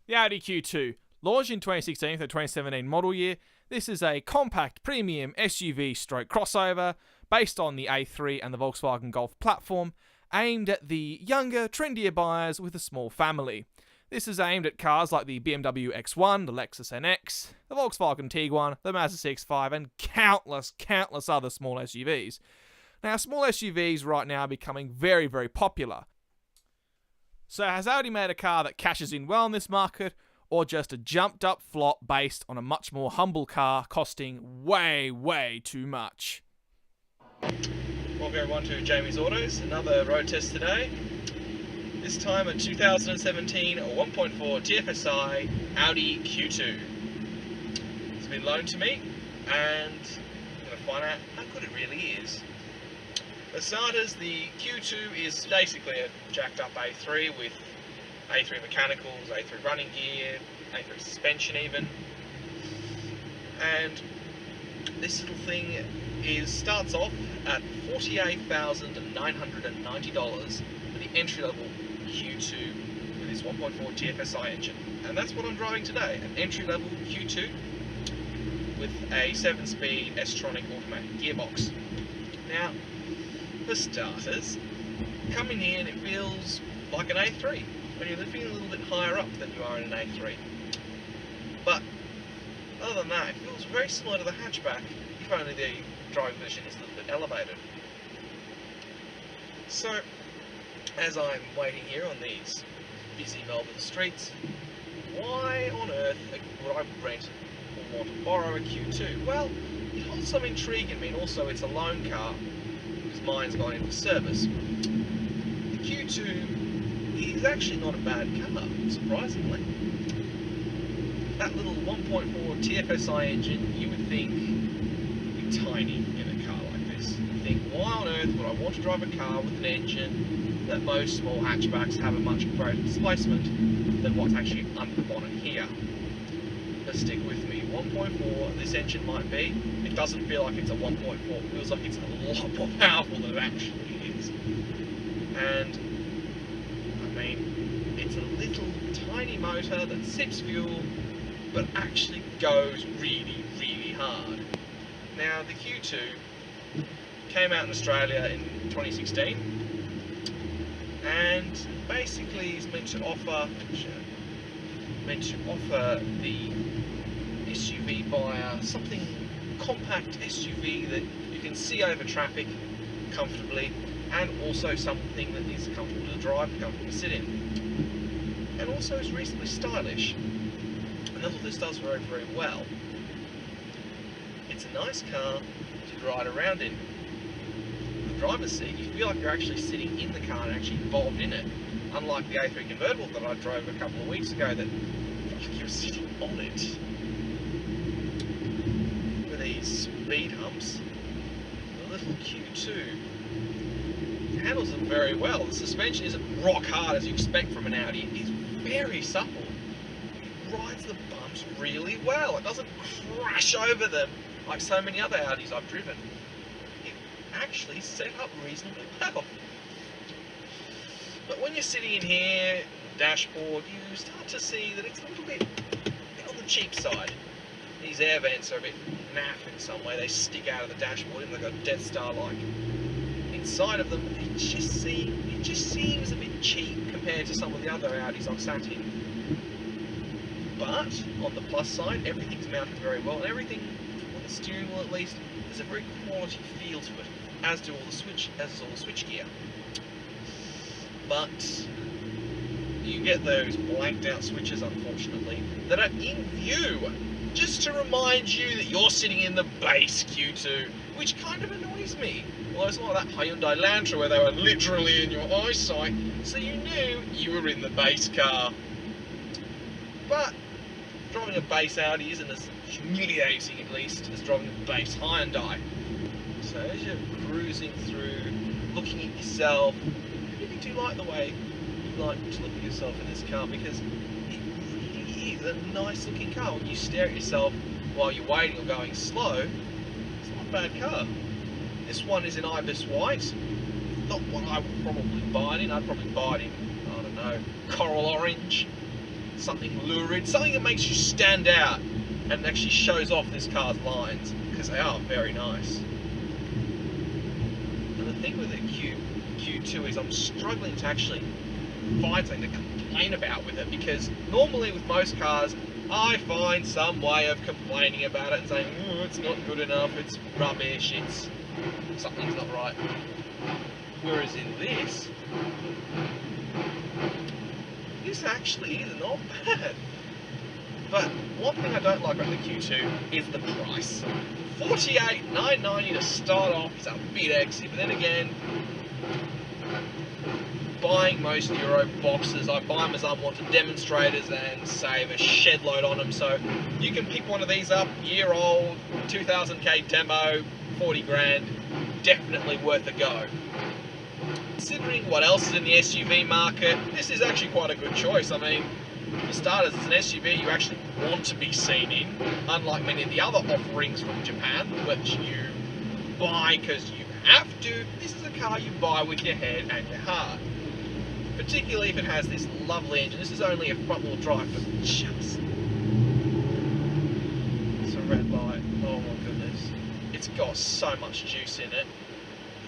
The Audi Q2, launched in 2016 for the 2017 model year, this is a compact premium SUV stroke crossover based on the A3 and the Volkswagen Golf platform, aimed at the younger, trendier buyers with a small family. This is aimed at cars like the BMW X1, the Lexus NX, the Volkswagen Tiguan, the Mazda CX-5, and countless other small SUVs. Now, small SUVs right now are becoming very, very popular. So has Audi made a car that cashes in well in this market, or just a jumped up flop based on a much more humble car costing way too much? Welcome everyone to Jamie's Autos, another road test today. This time a 2017 1.4 TFSI Audi Q2. It's been loaned to me and I'm going to find out how good it really is. For starters, the Q2 is basically a jacked up A3 with A3 mechanicals, A3 running gear, A3 suspension even. And this little thing starts off at $48,990 for the entry-level Q2 with this 1.4 TFSI engine. And that's what I'm driving today, an entry-level Q2 with a 7-speed S-tronic automatic gearbox. Now, for starters, coming in it feels like an A3, when you're feeling a little bit higher up than you are in an A3. But other than that, it feels very similar to the hatchback, if only the driving position is a little bit elevated. So, as I'm waiting here on these busy Melbourne streets, why on earth would I rent or want to borrow a Q2? Well, it holds some intrigue in me, and also it's a loan car, because mine's gone into service. The Q2 is actually not a bad car, surprisingly. That little 1.4 TFSI engine, you would think would be tiny in a car like this. You think, why on earth would I want to drive a car with an engine that most small hatchbacks have a much greater displacement than what's actually under the bonnet here? But stick with me, 1.4 this engine might be, it doesn't feel like it's a 1.4, it feels like it's a lot more powerful than it actually is. And I mean, it's a little tiny motor that sips fuel but actually goes really hard. Now, the Q2 came out in Australia in 2016 and basically is meant to offer the SUV buyer something compact SUV that you can see over traffic comfortably, and also something that is comfortable to drive, comfortable to sit in, and also is reasonably stylish. And that's what this does very well. It's a nice car to ride around in. The driver's seat, you feel like you're actually sitting in the car and actually involved in it, unlike the A3 convertible that I drove a couple of weeks ago that felt like you were sitting on it. With these speed humps, the little Q2 handles them very well. The suspension isn't rock hard as you expect from an Audi. It is very supple. It rides the bumps really well. It doesn't crash over them like so many other Audis I've driven. It actually set up reasonably well. But when you're sitting in here, dashboard, you start to see that it's a little bit on the cheap side. These air vents are a bit naff in some way. They stick out of the dashboard and they've got Death Star-like inside of them. It just seems a bit cheap compared to some of the other Audis I've sat in. But on the plus side, everything's mounted very well, and everything on the steering wheel at least has a very quality feel to it, as does all the switch gear. But you get those blanked out switches, unfortunately, that are in view, just to remind you that you're sitting in the base Q2, which kind of annoys me. Well, it's not like that Hyundai Elantra where they were literally in your eyesight, so you knew you were in the base car. But driving a base Audi isn't as humiliating, at least, as driving a base Hyundai. So as you're cruising through, looking at yourself, I really do like the way you like to look at yourself in this car, because it really is a nice looking car. When you stare at yourself while you're waiting or going slow, it's not a bad car. This one is in Ibis White, not what I would probably buy it in. I'd probably buy it in, I don't know, Coral Orange, something lurid, something that makes you stand out and actually shows off this car's lines, because they are very nice. And the thing with the Q2 is I'm struggling to actually find something to complain about with it, because normally with most cars I find some way of complaining about it and saying, oh, it's not good enough, it's rubbish, something's not right. Whereas in this actually is not bad. But one thing I don't like about the Q2 is the price. $48,990 to start off is a bit exy, but then again, buying most Euro boxes, I buy them as unwanted demonstrators and save a shed load on them, so you can pick one of these up, year old, 2000k demo, 40 grand, definitely worth a go. Considering what else is in the SUV market, this is actually quite a good choice. I mean, for starters, it's an SUV you actually want to be seen in, unlike many of the other offerings from Japan, which you buy because you have to. This is a car you buy with your head and your heart. Particularly if it has this lovely engine. This is only a front-wheel drive, but just... It's a red light. Oh my goodness. It's got so much juice in it.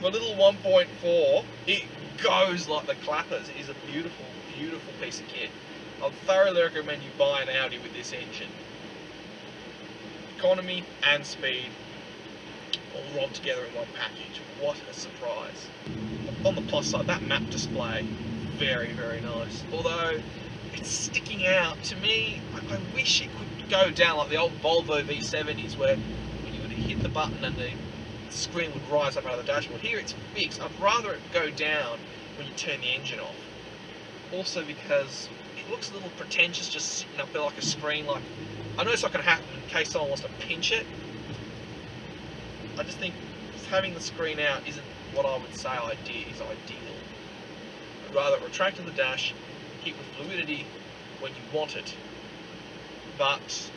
For a little 1.4, it goes like the clappers. It is a beautiful, beautiful piece of kit. I'd thoroughly recommend you buy an Audi with this engine. Economy and speed all rolled together in one package. What a surprise. On the plus side, that map display, very, very nice. Although it's sticking out to me, I wish it could go down like the old Volvo V70s, where when you would hit the button and the screen would rise up out of the dashboard. Here it's fixed. I'd rather it go down when you turn the engine off. Also because it looks a little pretentious just sitting up there like a screen. Like, I know it's not going to happen in case someone wants to pinch it. I just think just having the screen out isn't what I would say is ideal. I'd rather retract to the dash, keep the fluidity when you want it. But,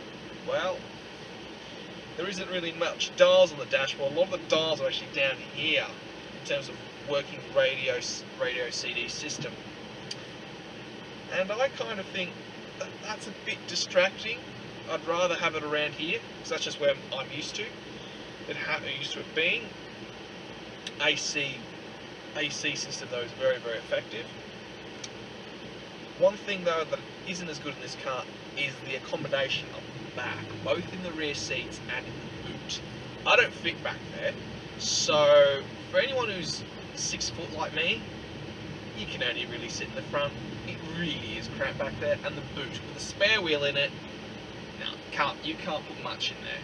well, there isn't really much dials on the dashboard. A lot of the dials are actually down here in terms of working radio CD system. And I kind of think that that's a bit distracting. I'd rather have it around here, because that's just where I'm used to. Used to it being. AC system though is very, very effective. One thing though that isn't as good in this car is the accommodation up the back, both in the rear seats and in the boot. I don't fit back there, so for anyone who's 6 foot like me, you can only really sit in the front. It really is cramped back there, and the boot with a spare wheel in it, no, you can't put much in there.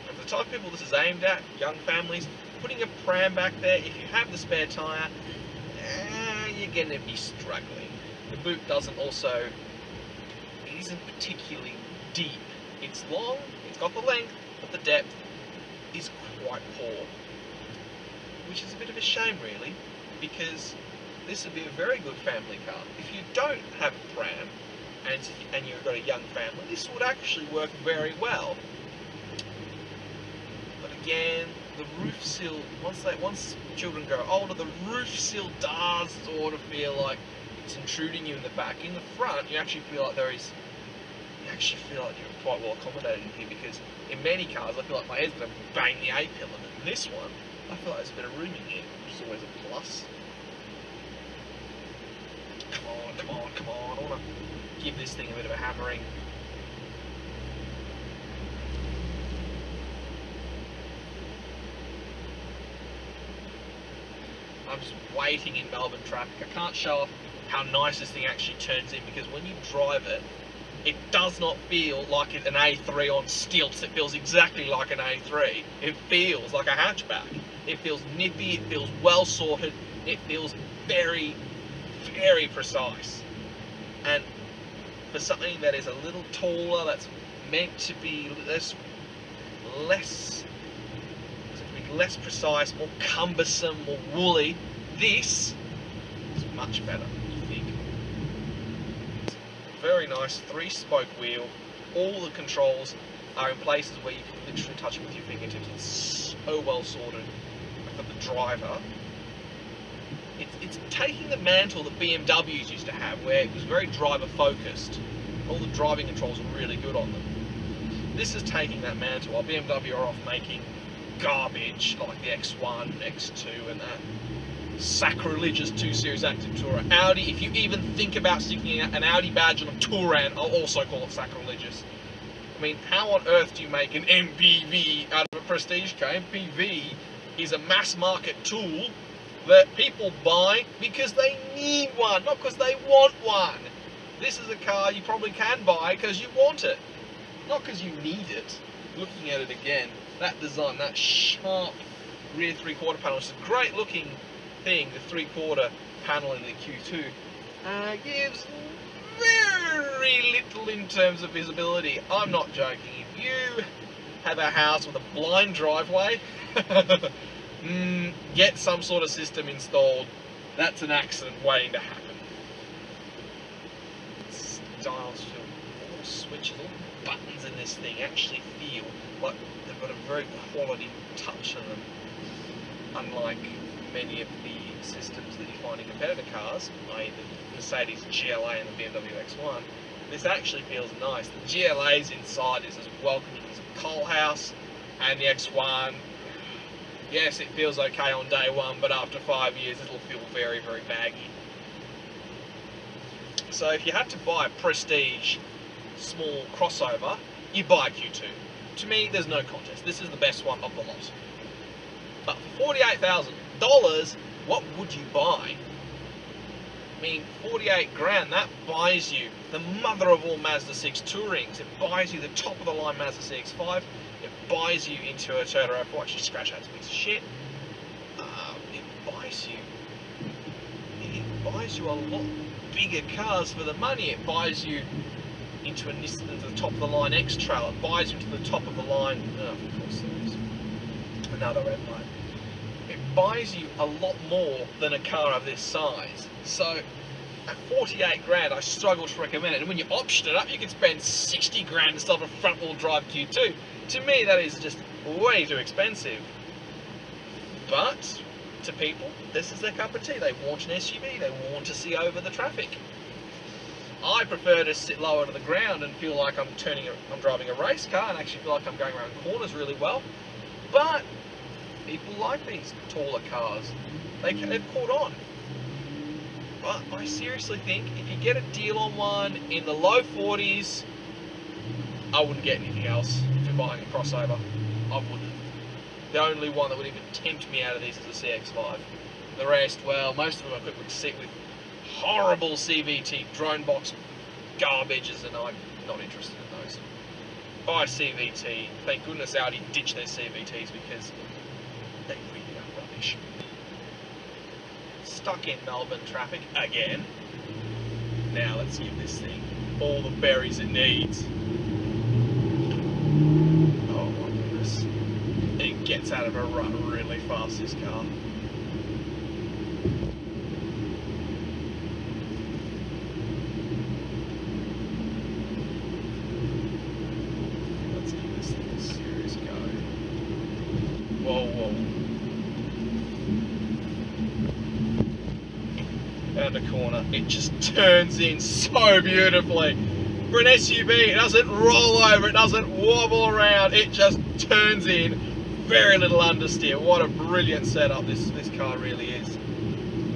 And for the type of people this is aimed at, young families, putting a pram back there, if you have the spare tyre, you're going to be struggling. The boot it isn't particularly deep. It's long, it's got the length, but the depth is quite poor. Which is a bit of a shame really, because this would be a very good family car. If you don't have a pram, and you've got a young family, this would actually work very well. But again, the roof sill, once children grow older, the roof sill does sort of feel like it's intruding you in the back. In the front, you actually feel like you're quite well accommodated in here, because in many cars I feel like my head's going to bang the A-pillar, but in this one, I feel like there's a bit of room in here, which is always a plus. Come on, I want to give this thing a bit of a hammering. I'm just waiting in Melbourne traffic. I can't show off how nice this thing actually turns in, because when you drive it, it does not feel like an A3 on stilts. It feels exactly like an A3. It feels like a hatchback. It feels nippy, it feels well sorted, it feels very, very precise. And for something that is a little taller, that's meant to be less precise, more cumbersome, more woolly, this is much better, I think. Very nice 3-spoke wheel. All the controls are in places where you can literally touch it with your fingertips. It's so well sorted for the driver. It's taking the mantle that BMWs used to have, where it was very driver focused. All the driving controls are really good on them. This is taking that mantle. While BMW are off making garbage like the X1, X2 and that sacrilegious 2 Series Active Tourer. Audi, if you even think about sticking an Audi badge on a Touran, I'll also call it sacrilegious. I mean, how on earth do you make an MPV out of a prestige car? MPV is a mass market tool that people buy because they need one, not because they want one. This is a car you probably can buy because you want it, not because you need it. Looking at it again, that design, that sharp rear 3/4 panel, it's a great looking thing, the 3/4 panel in the Q2, gives very little in terms of visibility. I'm not joking. If you have a house with a blind driveway, get some sort of system installed. That's an accident waiting to happen. Styles feel, all switches, all buttons in this thing actually feel like they've got a very quality touch on them, unlike many of the systems that you find in competitor cars, i.e. the Mercedes GLA and the BMW X1. This actually feels nice. The GLA's inside is as welcoming as a coal house, and the X1, yes, it feels okay on day one, but after 5 years it'll feel very, very baggy. So if you had to buy a prestige small crossover, you buy a Q2. To me, there's no contest. This is the best one of the lot. But for $48,000, what would you buy? I mean, 48 grand, that buys you the mother of all Mazda 6 Tourings. It buys you the top of the line Mazda CX-5. It buys you into a Toyota RAV4. Actually, scratch that, it's a piece of shit. It buys you a lot bigger cars for the money. It buys you into a Nissan, into the top of the line X-Trail. It buys you into the top of the line, of course there is another red line. It buys you a lot more than a car of this size. So at 48 grand, I struggle to recommend it. And when you option it up, you can spend 60 grand instead of a front wheel drive Q2. To me, that is just way too expensive. But to people, this is their cup of tea. They want an SUV, they want to see over the traffic. I prefer to sit lower to the ground and feel like I'm driving a race car and actually feel like I'm going around corners really well. But people like these taller cars. They've caught on. But I seriously think if you get a deal on one in the low 40s, I wouldn't get anything else if you're buying a crossover. I wouldn't. The only one that would even tempt me out of these is the CX-5. The rest, well, most of them are equipped with horrible CVT drone box garbages, and I'm not interested in those. Buy CVT. Thank goodness Audi ditched their CVTs because they really are rubbish. Stuck in Melbourne traffic again. Now let's give this thing all the berries it needs. Oh my goodness. It gets out of a rut really fast, this car. Let's give this thing a serious go. Whoa, whoa. Down the corner, it just turns in so beautifully. For an SUV, it doesn't roll over, it doesn't wobble around, it just turns in. Very little understeer. What a brilliant setup this car really is.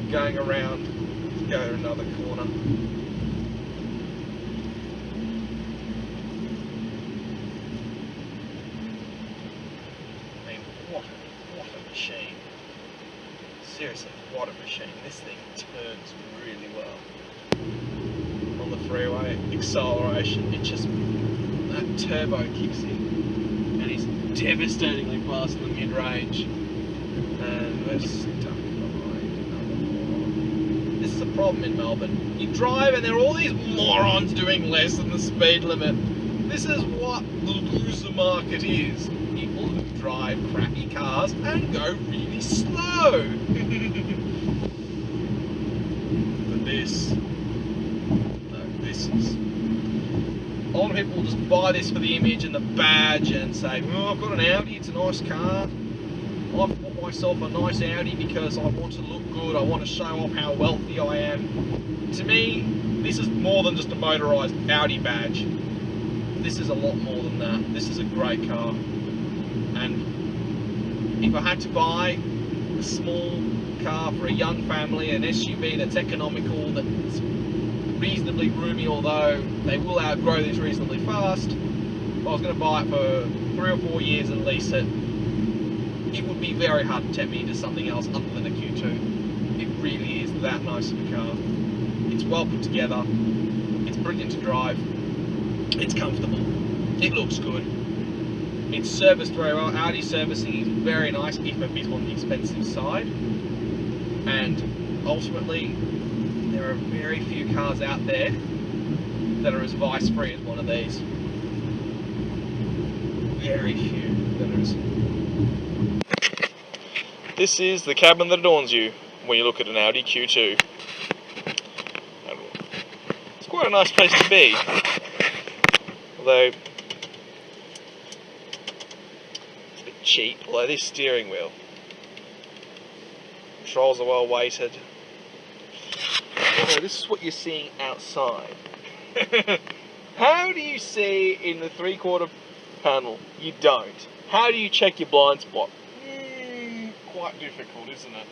Going around, go to another corner. I mean, what a machine. Seriously, what a machine. This thing turns really well. On the freeway, acceleration, it just, that turbo kicks in. And it's devastatingly fast in the mid-range. And we're stuck behind another moron. This is a problem in Melbourne. You drive and there are all these morons doing less than the speed limit. This is what the loser market is. People who drive crappy cars and go really slow. But this is... A lot of people will just buy this for the image and the badge and say, oh, I've got an Audi, it's a nice car. I've bought myself a nice Audi because I want to look good, I want to show off how wealthy I am. To me, This is more than just a motorised Audi badge. This is a lot more than that. This is a great car. And if I had to buy a small car for a young family, an SUV that's economical, that's reasonably roomy, although they will outgrow this reasonably fast, if I was going to buy it for 3 or 4 years and lease it, it would be very hard to tempt me into something else other than a Q2. It really is that nice of a car. It's well put together, it's brilliant to drive, it's comfortable, it looks good, it's serviced very well. Audi servicing is very nice, if a bit on the expensive side, and ultimately there are very few cars out there that are as vice free as one of these. Very few that are as... This is the cabin that adorns you when you look at an Audi Q2. It's quite a nice place to be, although it's a bit cheap. Although this steering wheel, controls are well weighted. Although this is what you're seeing outside. How do you see in the 3/4 panel? You don't. How do you check your blind spot? Quite difficult, isn't it?